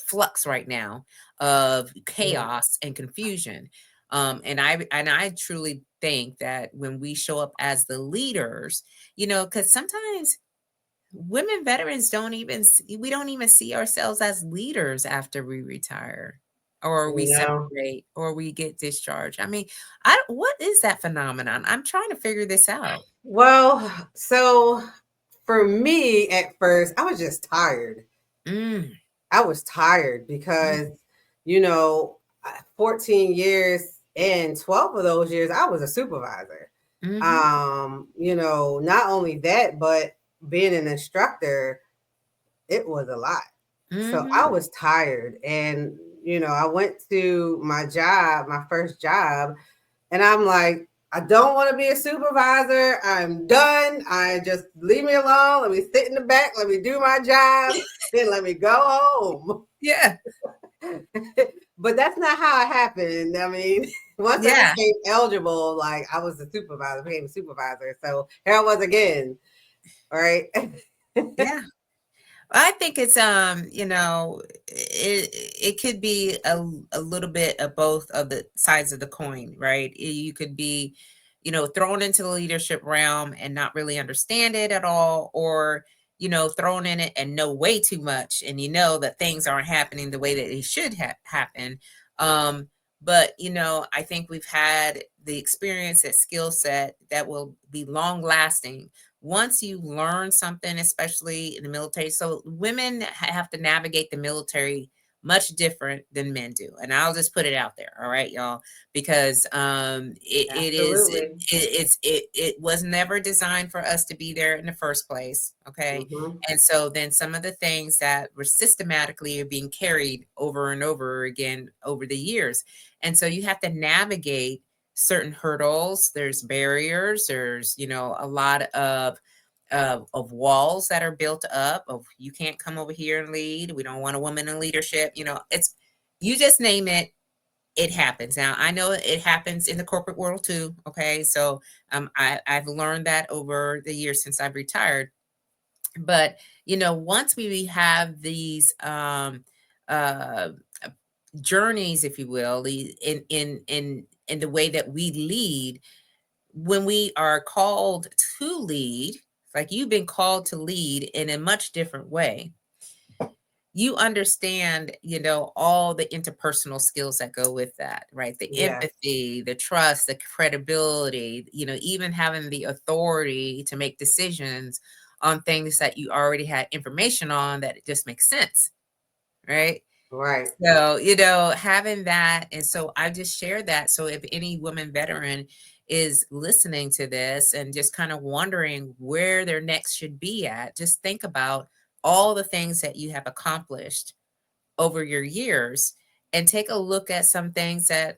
flux right now of Yeah. chaos and confusion. And I truly think that when we show up as the leaders, because sometimes women veterans we don't even see ourselves as leaders after we retire or we No. separate or we get discharged. I mean, what is that phenomenon? I'm trying to figure this out. Well, so for me at first, I was just tired. Mm, I was tired mm, because, 14 years and 12 of those years, I was a supervisor. mhm, Not only that, but being an instructor, it was a lot. So I mhm. was tired. And, I went to my job, my first job, and I'm like, I don't want to be a supervisor. I'm done. I just leave me alone. Let me sit in the back. Let me do my job. Then let me go home. Yeah, But that's not how it happened. I mean, once I yeah, became eligible, like I was a supervisor, became a supervisor. So here I was again. All right. yeah. I think it's it could be a little bit of both of the sides of the coin, right? You could be, thrown into the leadership realm and not really understand it at all, or thrown in it and know way too much, and that things aren't happening the way that they should happen. But I think we've had the experience, that skill set that will be long lasting once you learn something, especially in the military. So women have to navigate the military much different than men do. And I'll just put it out there. All right, y'all, because Absolutely. it was never designed for us to be there in the first place. Okay. Mm-hmm. And so then some of the things that were systematically are being carried over and over again over the years. And so you have to navigate certain hurdles, there's barriers, there's a lot of walls that are built up of, you can't come over here and lead, we don't want a woman in leadership. It's, you just name it, it happens. Now I know it happens in the corporate world too. Okay, so I've learned that over the years since I've retired. But once we have these uh journeys, if you will, in the way that we lead, when we are called to lead, like you've been called to lead in a much different way, you understand, all the interpersonal skills that go with that, right? The Yes. empathy, the trust, the credibility, even having the authority to make decisions on things that you already had information on, that it just makes sense, right? Right. So, having that. And so I just shared that. So if any woman veteran is listening to this and just kind of wondering where their next should be at, just think about all the things that you have accomplished over your years, and take a look at some things that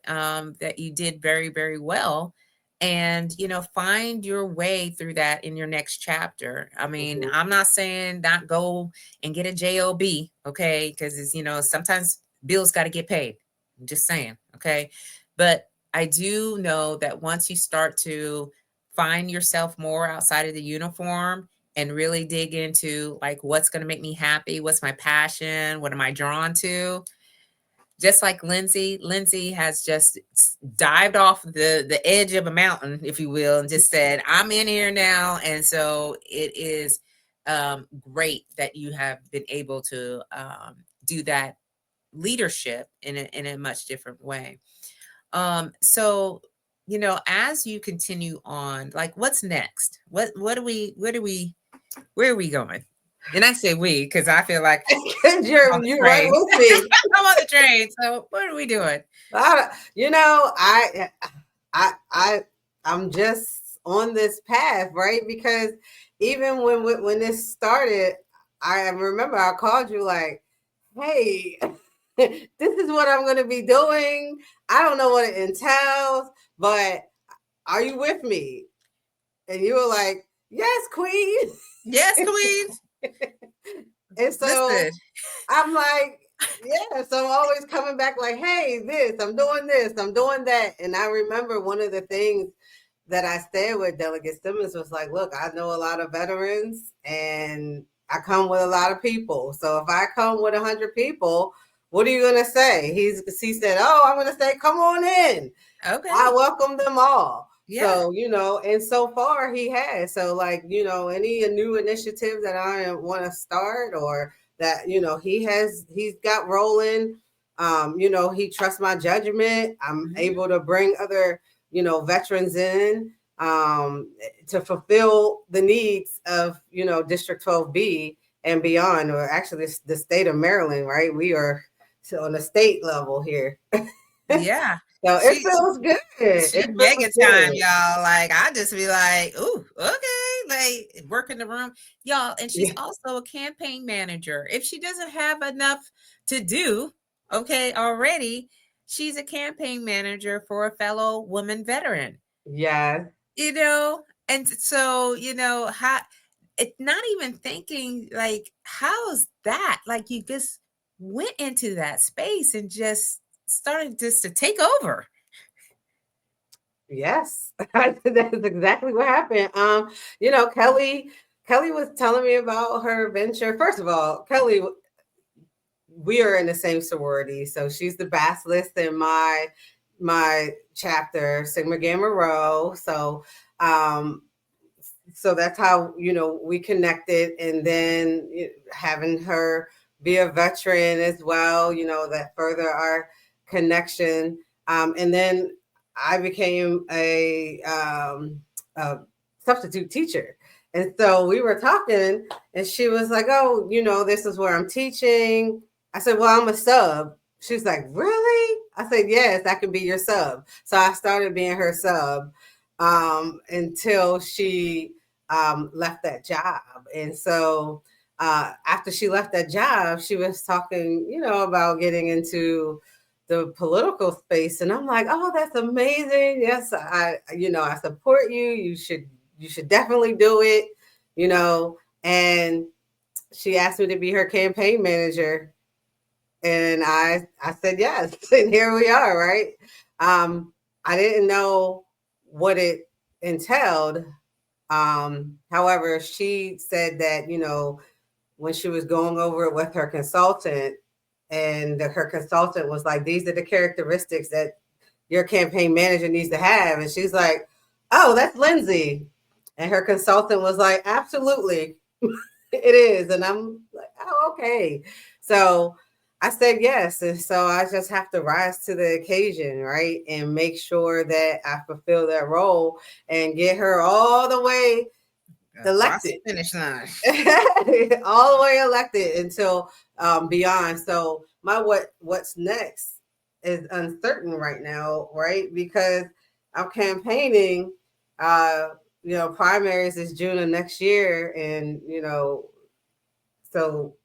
you did very, very well, and find your way through that in your next chapter. I mean, Mm-hmm. I'm not saying not go and get a job, okay, because it's sometimes bills got to get paid. I'm just saying, okay. But I do know that once you start to find yourself more outside of the uniform and really dig into, like, what's going to make me happy, what's my passion, what am I drawn to, just like Lindsay has just dived off the edge of a mountain, if you will, and just said, I'm in here now. And so it is great that you have been able to do that leadership in a much different way. So as you continue on, like, what's next? Where are we going? And I say we because I feel like Because I'm on the you're right train. with me. I'm on the train. So what are we doing? I, you know, I, I'm just on this path, right? Because even when this started, I remember I called you like, "Hey, this is what I'm going to be doing. I don't know what it entails, but are you with me?" And you were like, "Yes, Queen." Yes, Queens. And so Listen. I'm like, yeah. So I'm always coming back like, hey, this, I'm doing that. And I remember one of the things that I stayed with Delegate Simmons was like, look, I know a lot of veterans and I come with a lot of people. So if I come with 100 people, what are you going to say? He said, oh, I'm going to say, come on in. I Okay. welcome them all. Yeah. So, and so far he has. So, like, any new initiative that I want to start or that, he's got rolling. He trusts my judgment. I'm Mhm. able to bring other, veterans in to fulfill the needs of, District 12B and beyond, or actually the state of Maryland, right? We are on the state level here. Yeah. So it She feels good. she It feels mega time, good. y'all. Like I just be like, ooh, okay, like work in the room, y'all. And she's Yeah. also a campaign manager. If she doesn't have enough to do, okay, already, she's a campaign manager for a fellow woman veteran. Yes. And so how it's not even thinking like how's that, like you just went into that space and just started just to take over. Yes. That's exactly what happened. Kelly was telling me about her venture. First of all, Kelly, we are in the same sorority. So she's the basilisk in my chapter, Sigma Gamma Rho. So that's how we connected, and then having her be a veteran as well, that further our connection. And then I became a substitute teacher, and so we were talking, and she was like, oh, this is where I'm teaching. I said, well, I'm a sub. She's like, really? I said, yes, I can be your sub. So I started being her sub until she left that job. And so after she left that job, she was talking, about getting into the political space. And I'm like, oh, that's amazing. Yes, I support you. You should definitely do it, And she asked me to be her campaign manager. And I said yes. And here we are, right? I didn't know what it entailed. However, she said that, when she was going over it with her consultant, and her consultant was like, these are the characteristics that your campaign manager needs to have. And she's like, oh, that's Lindsay. And her consultant was like, absolutely, it is. And I'm like, oh, okay. So I said yes. And so I just have to rise to the occasion, right? And make sure that I fulfill that role and get her all the way Across the elected. finish line. All the way elected until beyond. So what's next is uncertain right now, right? Because I'm campaigning. Primaries is June of next year, and so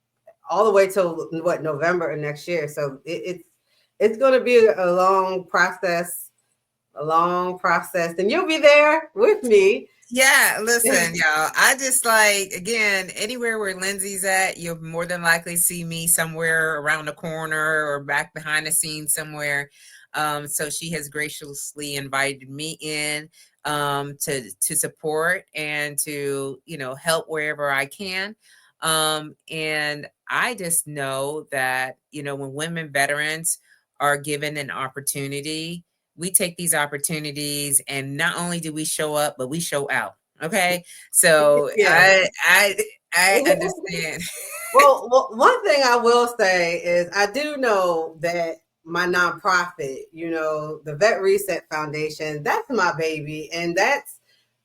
all the way till November of next year. So it's going to be a long process, and you'll be there with me. Yeah, listen, y'all. I just like again, anywhere where Lindsay's at, you'll more than likely see me somewhere around the corner or back behind the scenes somewhere. So she has graciously invited me in to support and to help wherever I can. And I just know that when women veterans are given an opportunity, we take these opportunities and not only do we show up, but we show out. Okay. So Yeah. I understand. Well, one thing I will say is I do know that my nonprofit, the VetReset Foundation, that's my baby, and that's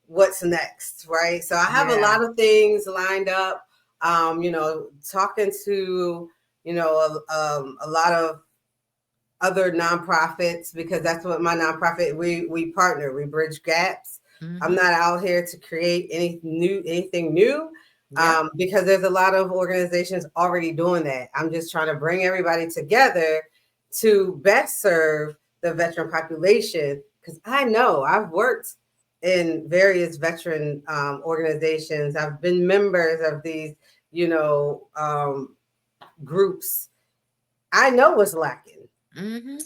what's next, right? So I have a Yeah. lot of things lined up. Talking to a lot of other nonprofits, because that's what my nonprofit, we partner, we bridge gaps. I'm not out here to create anything new. Yeah. Because there's a lot of organizations already doing that. I'm just trying to bring everybody together to best serve the veteran population, because I know I've worked in various veteran organizations. I've been members of these you know, groups, I know what's lacking. Mm-hmm.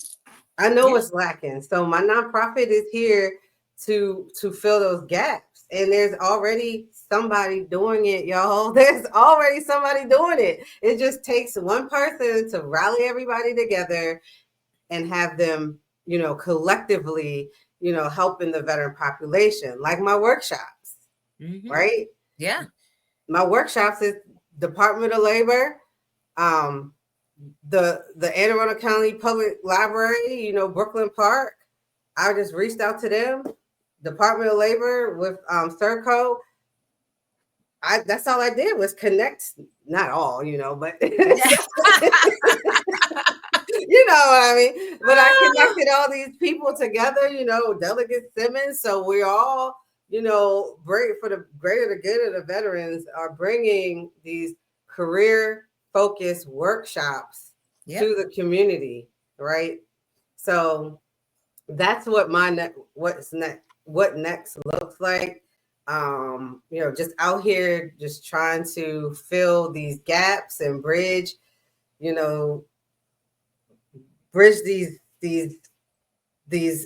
I know Yeah. what's lacking. So my nonprofit is here to fill those gaps. And there's already somebody doing it, y'all. There's already somebody doing it. It just takes one person to rally everybody together and have them, you know, collectively, you know, helping the veteran population. Like my workshops, Mm-hmm. right? Yeah. My workshops is Department of Labor, um, the Anne Arundel County Public Library, you know, Brooklyn Park. I just reached out to them. Department of Labor with Serco. That's all I did was connect. Not all, you know, but Yeah. you know what I mean. But I connected all these people together. You know, Delegate Simmons. So we're all, you know, for the greater the good of the veterans, are bringing these career focused workshops Yep. to the community, right? So that's what what next looks like. You know, just out here just trying to fill these gaps and bridge, you know, bridge these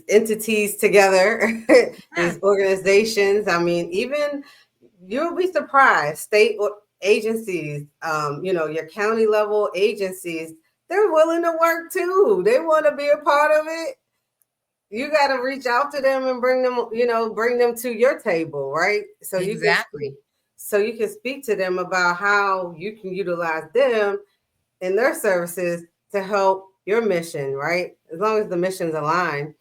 entities together, Yeah. these organizations. I mean, even you'll be surprised, agencies, you know, your county level agencies, they're willing to work too. They want to be a part of it. You got to reach out to them and bring them, you know, bring them to your table, right? Exactly. So you can speak to them about how you can utilize them and their services to help your mission, right? As long as the missions align.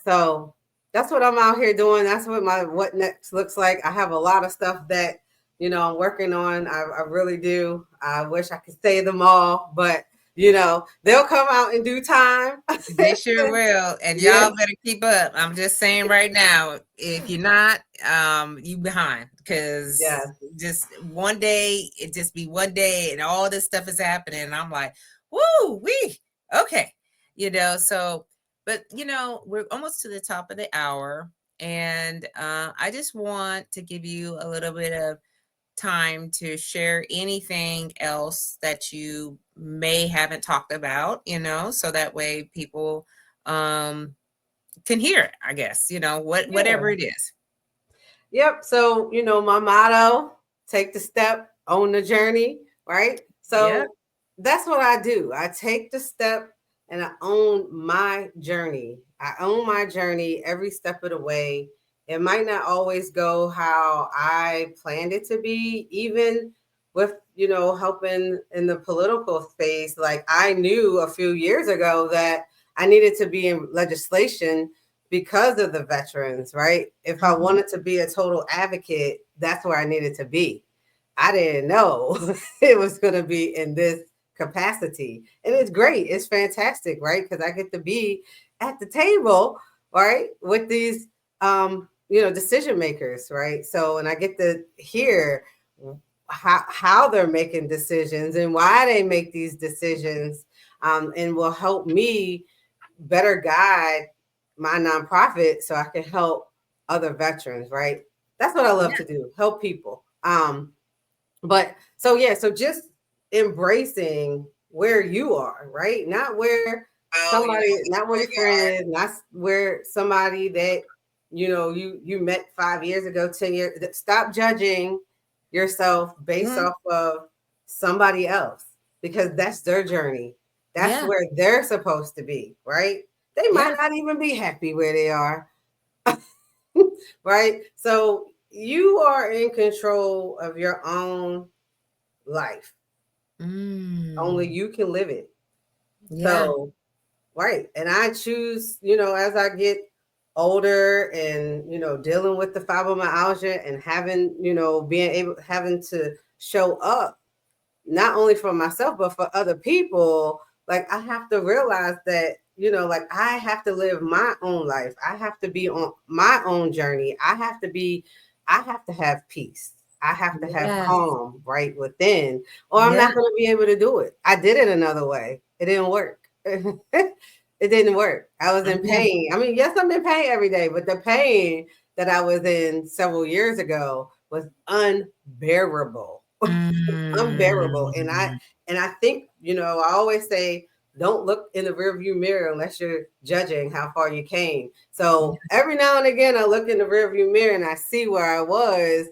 So that's what I'm out here doing. That's what my what next looks like. I have a lot of stuff that, you know, I'm working on. I really do. I wish I could say them all, but you know, they'll come out in due time. They sure will. And Yeah. y'all better keep up. I'm just saying right now, if you're not, you behind. Because Yes. just one day, it just be one day and all this stuff is happening. And I'm like, woo, okay. So, but we're almost to the top of the hour. And I just want to give you a little bit of time to share anything else that you may haven't talked about, so that way people can hear it, I guess, whatever Yeah. it is. Yep. So, you know, my motto, take the step, own the journey, right? Yeah. So that's what I do. I take the step and I own my journey. I own my journey every step of the way. It might not always go how I planned it to be, even with, you know, helping in the political space. Like I knew a few years ago that I needed to be in legislation because of the veterans, right? If I Mhm. wanted to be a total advocate, that's where I needed to be. I didn't know it was going to be in this capacity. And it's great. It's fantastic, right? Because I get to be at the table, right, with these, you know, decision makers, right? So, and I get to hear how they're making decisions and why they make these decisions, and will help me better guide my nonprofit so I can help other veterans, right? That's what I love Yeah. to do, help people. But so yeah, so just embracing where you are, right? Not where Oh, somebody, not where your friend is, not where somebody that you met 5 years ago, 10 years. Stop judging yourself based Mhm. off of somebody else because that's their journey. That's Yeah. where they're supposed to be, right? They Yeah. might not even be happy where they are, right? So you are in control of your own life. Only Mm. you can live it. Yeah. So, right. And I choose, you know, as I get older and, you know, dealing with the fibromyalgia and having, you know, having to show up not only for myself, but for other people, like I have to realize that, you know, like I have to live my own life. I have to be on my own journey. I have to have peace. I have to have Yes. calm right within, or I'm Yeah. not going to be able to do it. I did it another way. It didn't work. It didn't work. I was in Yeah. pain. I mean, yes, I'm in pain every day, but the pain that I was in several years ago was unbearable. unbearable. And Mm. I think, I always say, don't look in the rearview mirror unless you're judging how far you came. So every now and again, I look in the rearview mirror and I see where I was,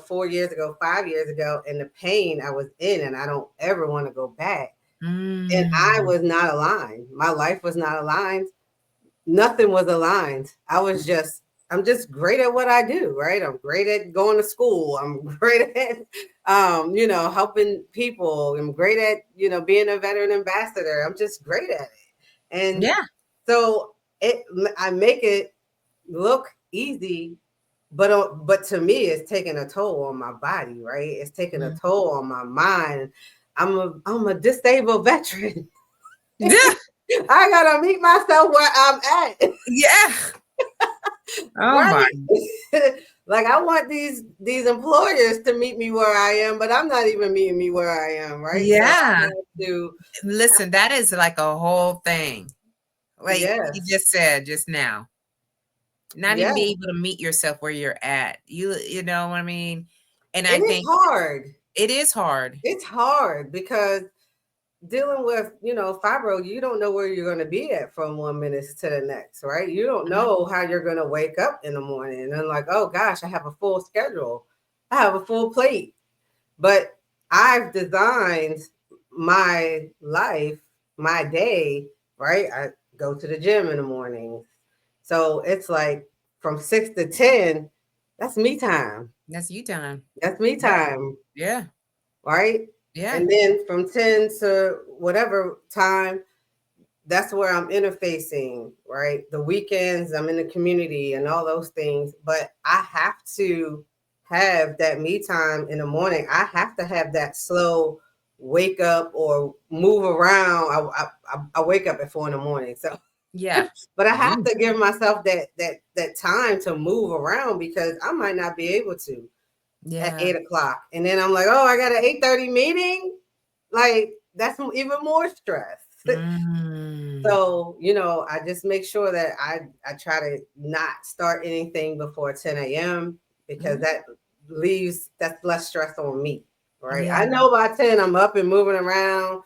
4 years ago, 5 years ago, and the pain I was in, and I don't ever want to go back. And I Mm. was not aligned. My life was not aligned. Nothing was aligned. I'm just great at what I do, right? I'm great at going to school. I'm great at, helping people. I'm great at, being a veteran ambassador. I'm just great at it. And Yeah. so I make it look easy, but to me, it's taking a toll on my body, right? It's taking a toll on my mind. I'm a disabled veteran. Yeah. I gotta meet myself where I'm at. Yeah. Oh my. Right. Like I want these employers to meet me where I am, but I'm not even meeting me where I am, right? So I Yeah. have to, Listen, that is like a whole thing. Like you yes. just said just now. Not even Yes. be able to meet yourself where you're at. You know what I mean? And I And it's think hard. it is hard. It's hard because dealing with, fibro, you don't know where you're going to be at from 1 minute to the next, right? You don't know how you're going to wake up in the morning and like, oh gosh, I have a full schedule. I have a full plate. But I've designed my life, my day, right? I go to the gym in the morning. So it's like from 6 to 10, that's me time. That's you time. That's me Yeah. time, Yeah. right? Yeah. And then from 10 to whatever time, that's where I'm interfacing, right? The weekends, I'm in the community and all those things. But I have to have that me time in the morning. I have to have that slow wake up or move around. I wake up at 4 in the morning. So, Yeah. but I have to give myself that time to move around because I might not be able to at Yeah. 8 o'clock. And then I'm like, oh, I got an 8:30 meeting. Like that's even more stress. Mm. So, I just make sure that I try to not start anything before 10 a.m. because Mhm. that's less stress on me, right? Yeah. I know by 10 I'm up and moving around,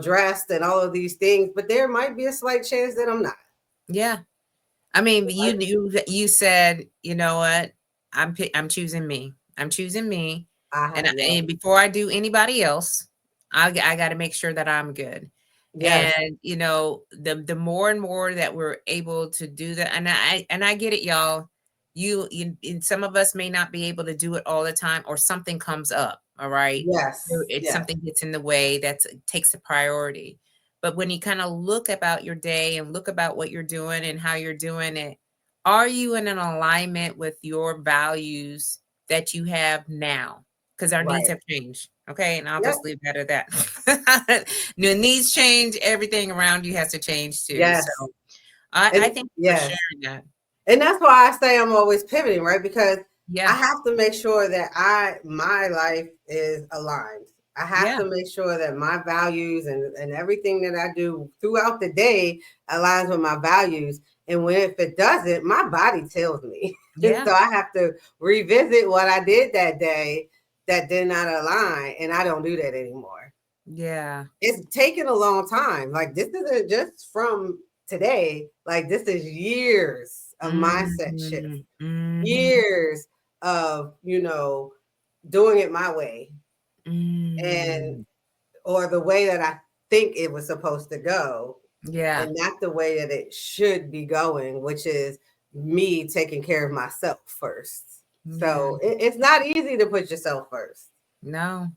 dressed and all of these things, but there might be a slight chance that I'm not. Yeah. I mean, you said, you know what? I'm choosing me. I'm choosing me. Yeah. And before I do anybody else, I got to make sure that I'm good. Yes. And the more and more that we're able to do that, and I get it, y'all. And some of us may not be able to do it all the time, or something comes up. All right, Yes. it's Yes. something gets in the way that takes the priority. But when you kind of look about your day and look about what you're doing and how you're doing it, are you in an alignment with your values that you have now? Because our needs Right. have changed. Okay. And I'll Yep. just leave that at that. Your needs change, everything around you has to change too. Yes. So I And thank you for yes. sharing that. And that's why I say I'm always pivoting, right? Because I Yeah. have to make sure that my life is aligned. I have Yeah. to make sure that my values and everything that I do throughout the day aligns with my values. And if it doesn't, my body tells me. And Yeah. so I have to revisit what I did that day that did not align. And I don't do that anymore. Yeah. It's taken a long time. Like this isn't just from today. Like this is years of mindset shift, Mm-hmm. Mm-hmm. years of doing it my way and Mm. or the way that I think it was supposed to go, Yeah. and not the way that it should be going, which is me taking care of myself first. Yeah. So it's not easy to put yourself first. No,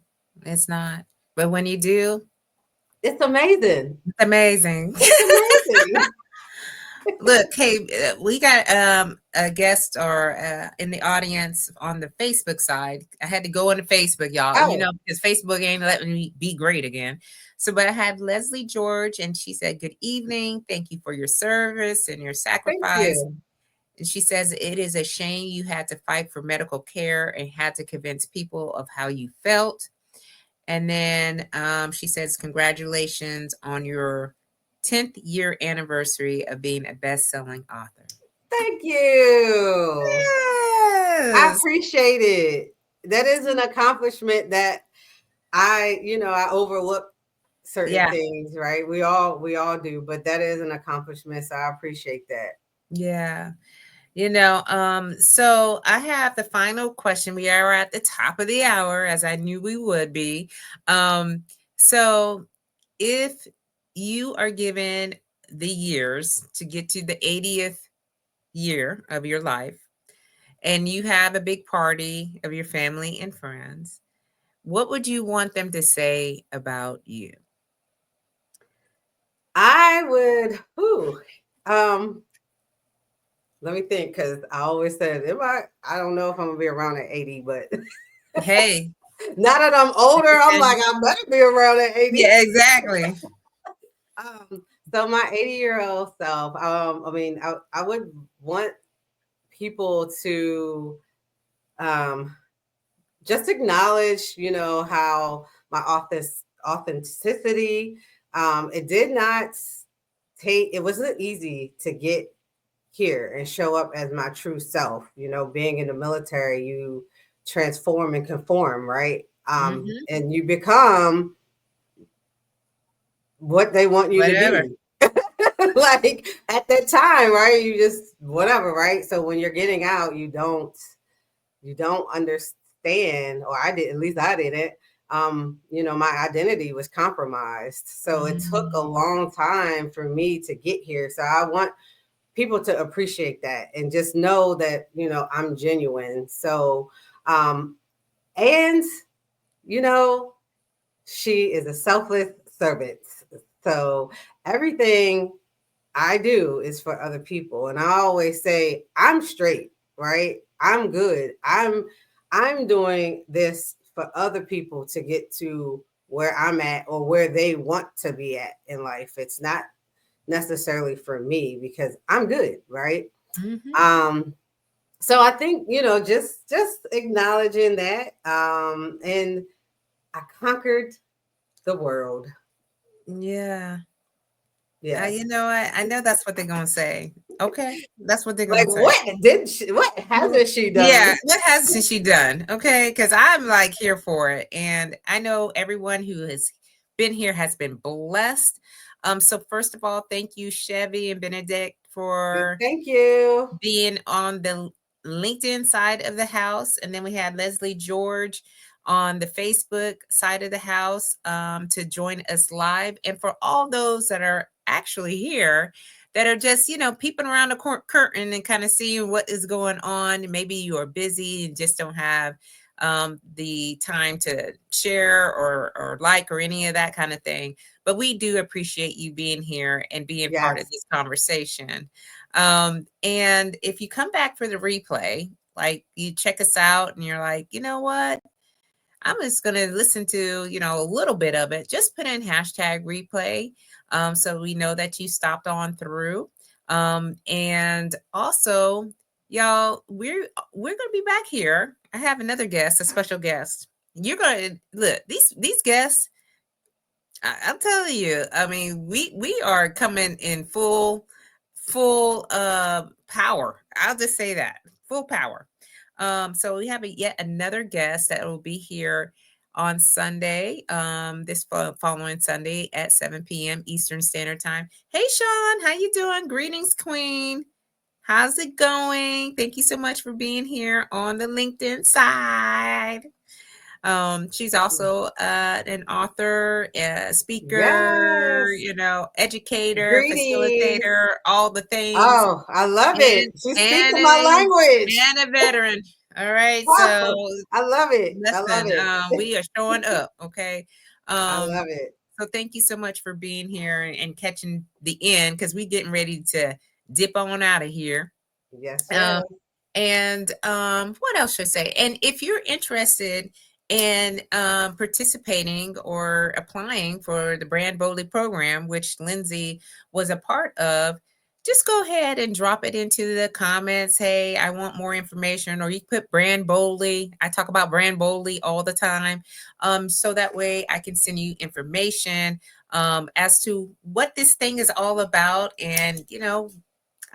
it's not. But when you do, It's amazing. it's amazing. It's amazing. Look, hey, we got a guest or in the audience on the Facebook side. I had to go on to Facebook, y'all, Oh, because Facebook ain't letting me be great again. So, but I have Leslie George, and she said, "Good evening. Thank you for your service and your thank sacrifice." you. And she says, "It is a shame you had to fight for medical care and had to convince people of how you felt." And then she says, "Congratulations on your 10th year anniversary of being a best-selling author." Thank you. I Yes. appreciate it. that is an accomplishment that I overlook certain Yeah. things, right? We all do, but that is an accomplishment. So I appreciate that. Yeah. So I have the final question. We are at the top of the hour, as I knew we would be. So if you are given the years to get to the 80th year of your life, and you have a big party of your family and friends, what would you want them to say about you? I would, let me think, because I always said, I don't know if I'm gonna be around at 80, but Hey, now that I'm older, I'm like, I better be around at 80. yeah, exactly. So my 80-year-old self, I would want people to just acknowledge, how my authenticity, it did not it wasn't easy to get here and show up as my true self. Being in the military, you transform and conform, right? Hmm. And you become what they want you to Whatever. be. Like at that time, right? You just whatever, right? So when you're getting out, you don't understand, or I did, at least I didn't. My identity was compromised. So it took a Mm. long time for me to get here. So I want people to appreciate that and just know that, I'm genuine. So, and, you know, she is a selfless servant. So everything I do is for other people. And I always say, I'm straight, right? I'm good. I'm doing this for other people to get to where I'm at or where they want to be at in life. It's not necessarily for me because I'm good, right? Mhm. Um, so I think, just acknowledging that. And I conquered the world. Yeah. Yes. I know that's what they're gonna say. Okay, that's what they're Like gonna say. what Well, hasn't she yeah, done? what hasn't she done? Okay, because I'm like here for it, and I know everyone who has been here has been blessed. So first of all, thank you, Chevy and Benedict, for Thank you. being on the LinkedIn side of the house. And then we had Leslie George on the Facebook side of the house to join us live. And for all those that are actually here, that are just, peeping around the curtain and kind of seeing what is going on. Maybe you are busy and just don't have the time to share or like or any of that kind of thing. But we do appreciate you being here and being part of Yes. this conversation. And if you come back for the replay, like you check us out and you're like, you know what? I'm just going to listen to, a little bit of it. Just put in hashtag replay so we know that you stopped on through. And also, y'all, we're going to be back here. I have another guest, a special guest. You're going to look, these guests, I'm telling you, I mean, we are coming in full power. I'll just say that. Full power. So we have yet another guest that will be here on Sunday, this following Sunday at 7 p.m. Eastern Standard Time. Hey Sean, how you doing? Greetings, Queen. How's it going? Thank you so much for being here on the LinkedIn side. She's also an author, a speaker, Yes. educator, Greetings. facilitator, all the things, Oh, I love it. and She's and speaking my a language. and a veteran. All right, so Oh, I love it. I love listen, it. we are showing up. Okay, I um, love it. so thank you so much for being here and catching the end because we getting ready to dip on out of here. Yes, Um, ma'am. and what else should I say? And if you're interested in participating or applying for the Brand Boldly program, which Lindsay was a part of, just go ahead and drop it into the comments. Hey, I want more information, or you put Brand Boldly. I talk about Brand Boldly all the time. So that way I can send you information as to what this thing is all about. And,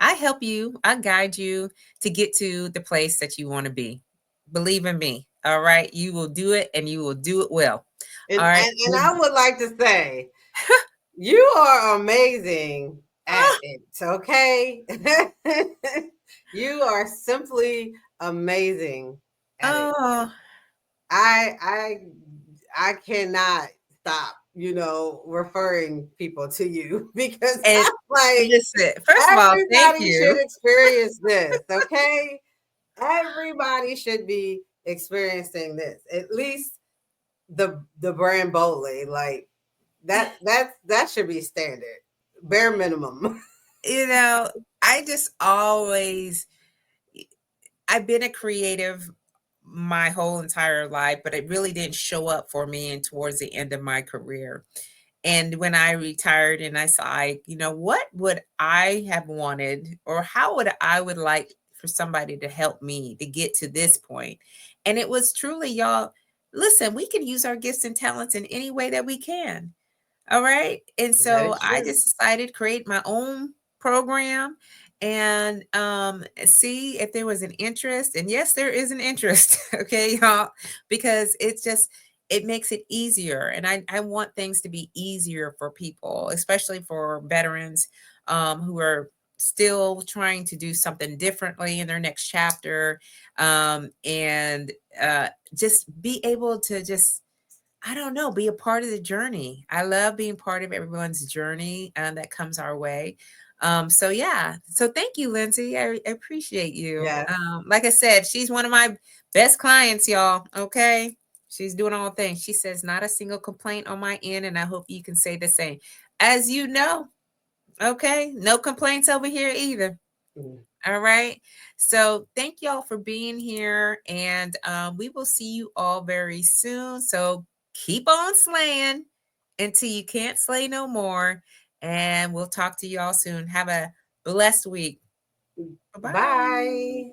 I help you, I guide you to get to the place that you want to be. Believe in me. All right. You will do it and you will do it well. And, All right. and I would like to say, you are amazing at it, okay? You are simply amazing at it. Oh, I I I cannot stop, referring people to you because and I'm like, listen, first of all, thank everybody should you. experience this, okay? Everybody should be experiencing this. At least the brand boldly, like that should be standard, bare minimum. You know, I just always, I've been a creative my whole entire life, but it really didn't show up for me and towards the end of my career. And when I retired and I saw, what would I have wanted or how would like for somebody to help me to get to this point? And it was truly, y'all, listen, we can use our gifts and talents in any way that we can. All right. And That so is I true. just decided to create my own program and see if there was an interest. And yes, there is an interest. Okay, y'all, because it makes it easier. And I want things to be easier for people, especially for veterans who are still trying to do something differently in their next chapter, and just be able to just, I don't know, be a part of the journey. I love being part of everyone's journey that comes our way. So yeah, so thank you, Lindsay. I appreciate you. Yes. Like I said, she's one of my best clients, y'all. Okay, she's doing all things. She says not a single complaint on my end, and I hope you can say the same. As you know, okay, no complaints over here either. Mm. All right. So thank y'all for being here. And we will see you all very soon. So keep on slaying until you can't slay no more. And we'll talk to you all soon. Have a blessed week. Bye bye. Bye.